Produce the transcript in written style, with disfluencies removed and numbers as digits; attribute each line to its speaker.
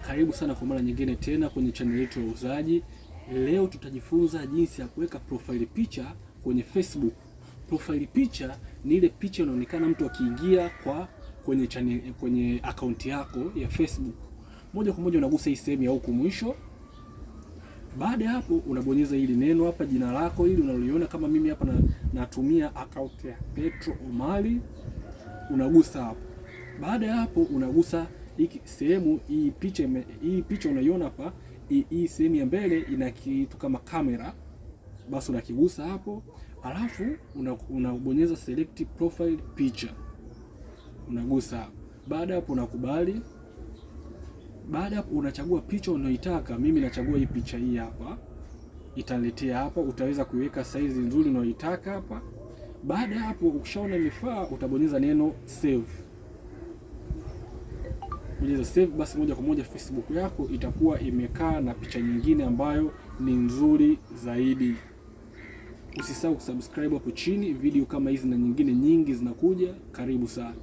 Speaker 1: Karibu sana kwa mara nyingine tena kwenye channel yetu ya uuzaji. Leo tutajifunza jinsi ya kuweka profile picha kwenye Facebook. Profile picha ni ile picha inaonekana mtu akiingia kwenye account yako ya Facebook. Moja kwa moja unagusa hii sehemu ya huku mwisho. Baada ya hapo unabonyeza hili neno hapa, jina lako hili unaliona, kama mimi hapa natumia account ya Petro Omari, unagusa hapo. Baada ya hapo unagusa hii sehemu, hii picha unaiona hapa, hii sehemu ya mbele ina kitu kama kamera, basi unakigusa hapo, alafu unabonyeza select profile picture, unagusa hapo. Baada hapo unakubali. Baada hapo unachagua picha unayoitaka. Mimi nachagua hii picha hii hapa, italetea hapa, utaweza kuiweka size nzuri unayoitaka hapa. Baada hapo ukishaona imefaa, utabonyeza neno save. Bonyeza save, basi moja kwa moja Facebook yako itakuwa imekaa na picha nyingine ambayo ni nzuri zaidi. Usisahau kusubscribe hapo chini, video kama hizi na nyingine nyingi zinakuja. Karibu sana.